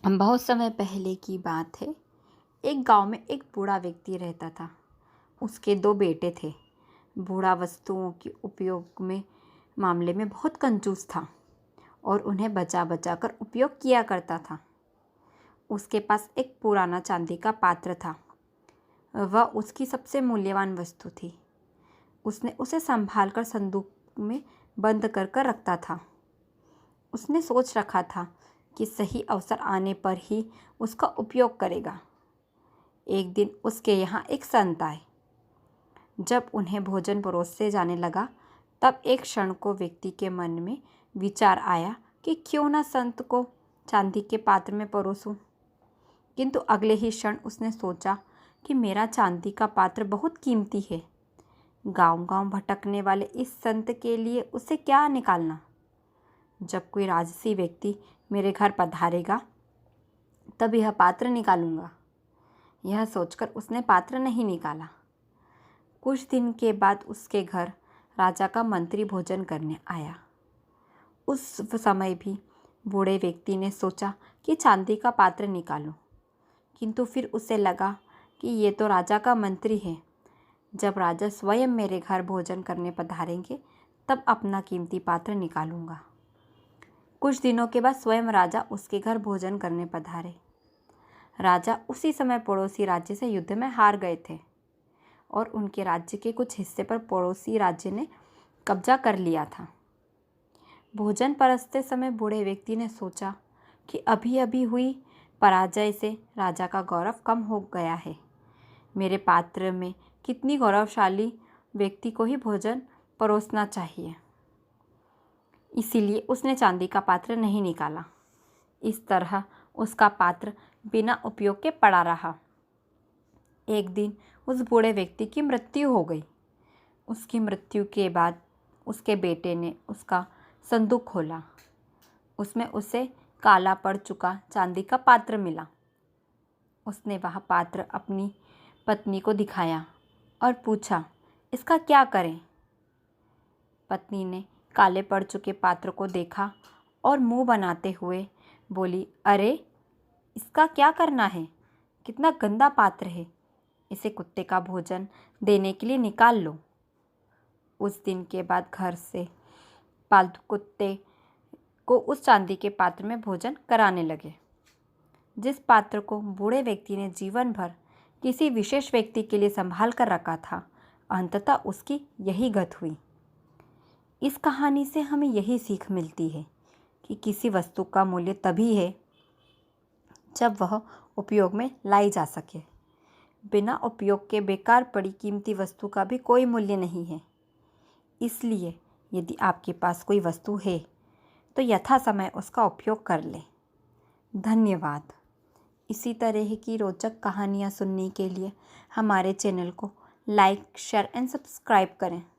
बहुत समय पहले की बात है। एक गांव में एक बूढ़ा व्यक्ति रहता था। उसके दो बेटे थे। बूढ़ा वस्तुओं के उपयोग में मामले में बहुत कंजूस था और उन्हें बचा बचा कर उपयोग किया करता था। उसके पास एक पुराना चांदी का पात्र था। वह उसकी सबसे मूल्यवान वस्तु थी। उसने उसे संभाल कर संदूक में बंद कर रखता था। उसने सोच रखा था कि सही अवसर आने पर ही उसका उपयोग करेगा। एक दिन उसके यहाँ एक संत आए। जब उन्हें भोजन परोसे जाने लगा, तब एक क्षण को व्यक्ति के मन में विचार आया कि क्यों ना संत को चांदी के पात्र में परोसूं। किंतु अगले ही क्षण उसने सोचा कि मेरा चांदी का पात्र बहुत कीमती है। गांव-गांव भटकने वाले इस संत के लिए उसे क्या निकालना। जब कोई राजसी व्यक्ति मेरे घर पधारेगा, तब यह पात्र निकालूंगा। यह सोचकर उसने पात्र नहीं निकाला। कुछ दिन के बाद उसके घर राजा का मंत्री भोजन करने आया। उस समय भी बूढ़े व्यक्ति ने सोचा कि चांदी का पात्र निकालूं, किंतु फिर उसे लगा कि ये तो राजा का मंत्री है। जब राजा स्वयं मेरे घर भोजन करने पधारेंगे, तब अपना कीमती पात्र निकालूंगा। कुछ दिनों के बाद स्वयं राजा उसके घर भोजन करने पधारे। राजा उसी समय पड़ोसी राज्य से युद्ध में हार गए थे और उनके राज्य के कुछ हिस्से पर पड़ोसी राज्य ने कब्जा कर लिया था। भोजन परसते समय बूढ़े व्यक्ति ने सोचा कि अभी अभी हुई पराजय से राजा का गौरव कम हो गया है। मेरे पात्र में कितनी गौरवशाली व्यक्ति को ही भोजन परोसना चाहिए। इसीलिए उसने चांदी का पात्र नहीं निकाला। इस तरह उसका पात्र बिना उपयोग के पड़ा रहा। एक दिन उस बूढ़े व्यक्ति की मृत्यु हो गई। उसकी मृत्यु के बाद उसके बेटे ने उसका संदूक खोला। उसमें उसे काला पड़ चुका चांदी का पात्र मिला। उसने वह पात्र अपनी पत्नी को दिखाया और पूछा, इसका क्या करें? पत्नी ने काले पड़ चुके पात्र को देखा और मुंह बनाते हुए बोली, अरे इसका क्या करना है? कितना गंदा पात्र है। इसे कुत्ते का भोजन देने के लिए निकाल लो। उस दिन के बाद घर से पालतू कुत्ते को उस चांदी के पात्र में भोजन कराने लगे। जिस पात्र को बूढ़े व्यक्ति ने जीवन भर किसी विशेष व्यक्ति के लिए संभाल कर रखा था, अंततः उसकी यही गत हुई। इस कहानी से हमें यही सीख मिलती है कि किसी वस्तु का मूल्य तभी है जब वह उपयोग में लाई जा सके। बिना उपयोग के बेकार पड़ी कीमती वस्तु का भी कोई मूल्य नहीं है। इसलिए यदि आपके पास कोई वस्तु है तो यथा समय उसका उपयोग कर लें। धन्यवाद। इसी तरह की रोचक कहानियाँ सुनने के लिए हमारे चैनल को लाइक, शेयर एंड सब्सक्राइब करें।